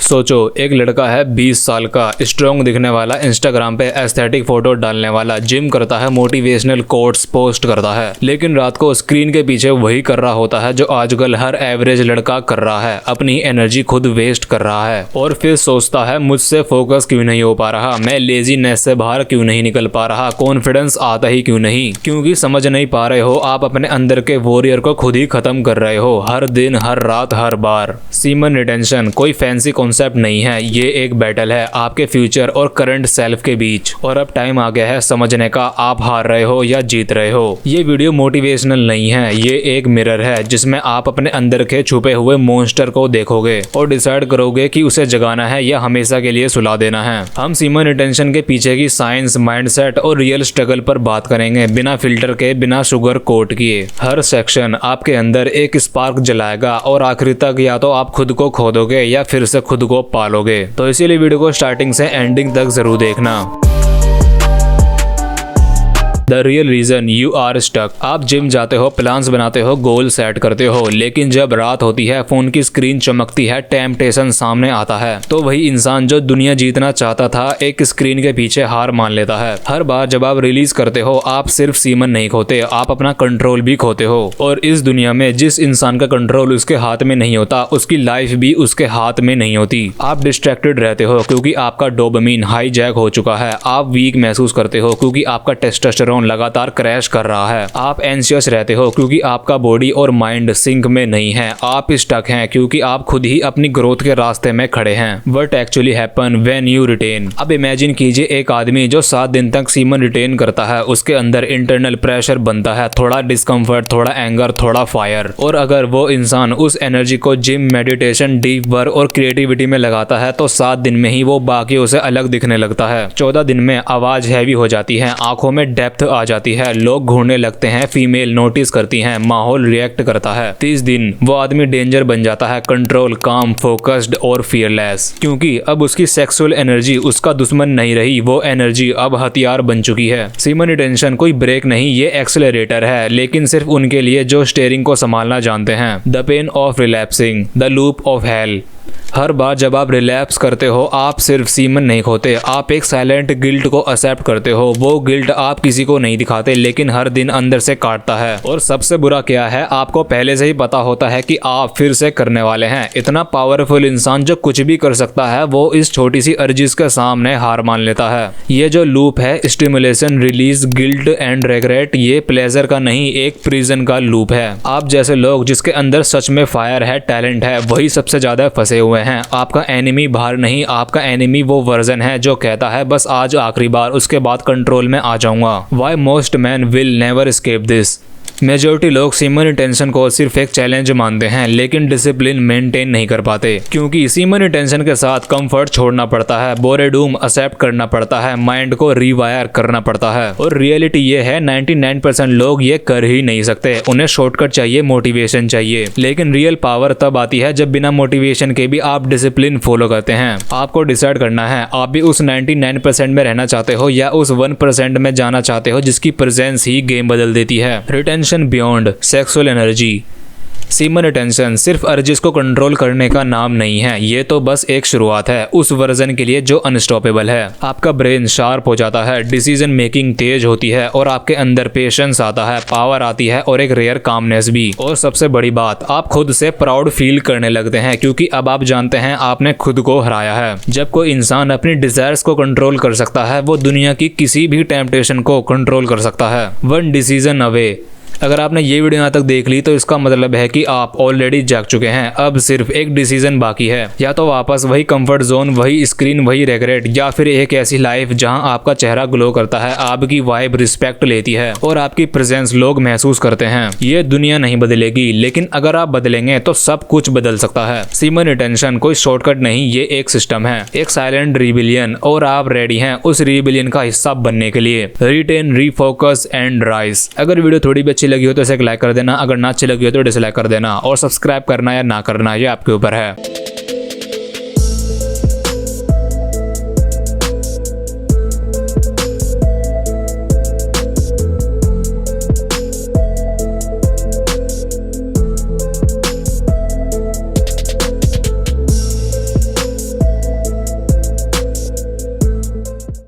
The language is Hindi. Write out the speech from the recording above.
सोचो, एक लड़का है 20 साल का, स्ट्रॉन्ग दिखने वाला, इंस्टाग्राम पे एस्थेटिक फोटो डालने वाला, जिम करता है, मोटिवेशनल कोट्स पोस्ट करता है, लेकिन रात को स्क्रीन के पीछे वही कर रहा होता है जो आजकल हर एवरेज लड़का कर रहा है, अपनी एनर्जी खुद वेस्ट कर रहा है। और फिर सोचता है मुझसे फोकस क्यों नहीं हो पा रहा, मैं लेजीनेस से बाहर क्यों नहीं निकल पा रहा, कॉन्फिडेंस आता ही क्यों नहीं। क्योंकि समझ नहीं पा रहे हो, आप अपने अंदर के वॉरियर को खुद ही खत्म कर रहे हो, हर दिन, हर रात, हर बार। सीमन रिटेंशन कोई फैंसी कॉन्सेप्ट नहीं है, ये एक बैटल है आपके फ्यूचर और करंट सेल्फ के बीच। और अब टाइम आ गया है समझने का, आप हार रहे हो या जीत रहे हो। ये वीडियो मोटिवेशनल नहीं है, ये एक मिरर है जिसमें आप अपने अंदर के छुपे हुए मॉन्स्टर को देखोगे और डिसाइड करोगे कि उसे जगाना है या हमेशा के लिए सुला देना है। हम सीमन रिटेंशन के पीछे की साइंस, माइंडसेट और रियल स्ट्रगल पर बात करेंगे, बिना फिल्टर के, बिना शुगर कोट किए। हर सेक्शन आपके अंदर एक स्पार्क जलाएगा और आखिरी तक या तो आप खुद को खो दोगे या फिर से खुद को पालोगे। तो इसीलिए वीडियो को स्टार्टिंग से एंडिंग तक जरूर देखना। The real reason you are stuck. आप जिम जाते हो, प्लान्स बनाते हो, गोल सेट करते हो, लेकिन जब रात होती है, फोन की स्क्रीन चमकती है, टेम्पटेशन सामने आता है, तो वही इंसान जो दुनिया जीतना चाहता था एक स्क्रीन के पीछे हार मान लेता है। हर बार जब आप रिलीज करते हो, आप सिर्फ सीमन नहीं खोते, आप अपना कंट्रोल भी खोते हो। और इस दुनिया में जिस इंसान का कंट्रोल उसके हाथ में नहीं होता, उसकी लाइफ भी उसके हाथ में नहीं होती। आप डिस्ट्रैक्टेड रहते हो क्योंकि आपका डोपामिन हाईजैक हो चुका है। आप वीक महसूस करते हो क्योंकि आपका टेस्टोस्टेरोन लगातार क्रैश कर रहा है। आप एंशियस रहते हो क्योंकि आपका बॉडी और माइंड सिंक में नहीं है। आप स्टक हैं क्योंकि आप खुद ही अपनी ग्रोथ के रास्ते में खड़े हैं। What actually happen when you retain. अब इमेजिन कीजिए एक आदमी जो 7 दिन तक सीमन रिटेन करता है, उसके अंदर इंटरनल प्रेशर बनता है, थोड़ा डिस्कम्फर्ट, थोड़ा एंगर, थोड़ा फायर। और अगर वो इंसान उस एनर्जी को जिम, मेडिटेशन, डीप वर्क और क्रिएटिविटी में लगाता है तो 7 दिन में ही वो बाकियों से अलग दिखने लगता है। 14 दिन में आवाज हैवी हो जाती है, आंखों में डेप्थ आ जाती है, लोग घूरने लगते हैं, फीमेल नोटिस करती हैं, माहौल रिएक्ट करता है। 30 दिन वो आदमी डेंजर बन जाता है, कंट्रोल, काम, फोकस्ड और फियरलेस। क्योंकि अब उसकी सेक्सुअल एनर्जी उसका दुश्मन नहीं रही, वो एनर्जी अब हथियार बन चुकी है। सीमन रिटेंशन कोई ब्रेक नहीं, ये एक्सेलरेटर है, लेकिन सिर्फ उनके लिए जो स्टीयरिंग को संभालना जानते हैं। The pain of relapsing, the loop of hell. हर बार जब आप रिलैप्स करते हो, आप सिर्फ सीमन नहीं खोते, आप एक साइलेंट गिल्ट को एक्सेप्ट करते हो। वो गिल्ट आप किसी को नहीं दिखाते, लेकिन हर दिन अंदर से काटता है। और सबसे बुरा क्या है, आपको पहले से ही पता होता है कि आप फिर से करने वाले हैं। इतना पावरफुल इंसान जो कुछ भी कर सकता है, वो इस छोटी सी अर्जिश के सामने हार मान लेता है। ये जो लूप है, stimulation, release, guilt and regret, ये प्लेजर का नहीं, एक प्रिजन का लूप है। आप जैसे लोग जिसके अंदर सच में फायर है, टैलेंट है, वही सबसे ज्यादा फंसे हुए हैं। आपका एनिमी बाहर नहीं, आपका एनिमी वो वर्जन है जो कहता है बस आज आखिरी बार, उसके बाद कंट्रोल में आ जाऊंगा। Why most men will never escape this? Majority लोग सीमन रिटेंशन को सिर्फ एक चैलेंज मानते हैं, लेकिन डिसिप्लिन मेंटेन नहीं कर पाते। क्योंकि सीमन रिटेंशन के साथ कंफर्ट छोड़ना पड़ता है, बोरेडूम एक्सेप्ट करना पड़ता है, माइंड को रीवायर करना पड़ता है। और रियलिटी ये है 99% लोग ये कर ही नहीं सकते। उन्हें शॉर्टकट चाहिए, मोटिवेशन चाहिए। लेकिन रियल पावर तब आती है जब बिना मोटिवेशन के भी आप डिसिप्लिन फॉलो करते हैं। आपको डिसाइड करना है, आप भी उस 99% में रहना चाहते हो या उस 1% में जाना चाहते हो जिसकी प्रेजेंस ही गेम बदल देती है। Retention beyond sexual energy. Semen retention सिर्फ अर्जिस को कंट्रोल करने का नाम नहीं है, ये तो बस एक शुरुआत है उस वर्जन के लिए जो अनस्टॉपेबल है। आपका ब्रेन शार्प हो जाता है, डिसीजन मेकिंग तेज होती है और आपके अंदर पेशेंस आता है, पावर आती है और एक रेयर कामनेस भी। और सबसे बड़ी बात, आप खुद से प्राउड फील करने लगते हैं क्योंकि अब आप जानते हैं आपने खुद को हराया है। जब कोई इंसान अपनी डिजायर्स को कंट्रोल कर सकता है, वो दुनिया की किसी भी टेम्पटेशन को कंट्रोल कर सकता है। One decision away. अगर आपने ये वीडियो यहाँ तक देख ली तो इसका मतलब है कि आप ऑलरेडी जाग चुके हैं। अब सिर्फ एक डिसीजन बाकी है, या तो वापस वही कंफर्ट जोन, वही स्क्रीन, वही रिग्रेट, या फिर एक ऐसी लाइफ जहां आपका चेहरा ग्लो करता है, आपकी वाइब रिस्पेक्ट लेती है और आपकी प्रेजेंस लोग महसूस करते हैं। ये दुनिया नहीं बदलेगी, लेकिन अगर आप बदलेंगे तो सब कुछ बदल सकता है। सीमन रिटेंशन कोई शॉर्टकट नहीं, ये एक सिस्टम है, एक साइलेंट रिबिलियन, और आप रेडी हैं उस रिबिलियन का हिस्सा बनने के लिए। Retain, refocus and rise. अगर वीडियो थोड़ी भी अच्छी लगी हो तो इसे लाइक कर देना, अगर ना अच्छी लगी हो तो डिसलाइक कर देना, और सब्सक्राइब करना या ना करना ये आपके ऊपर है।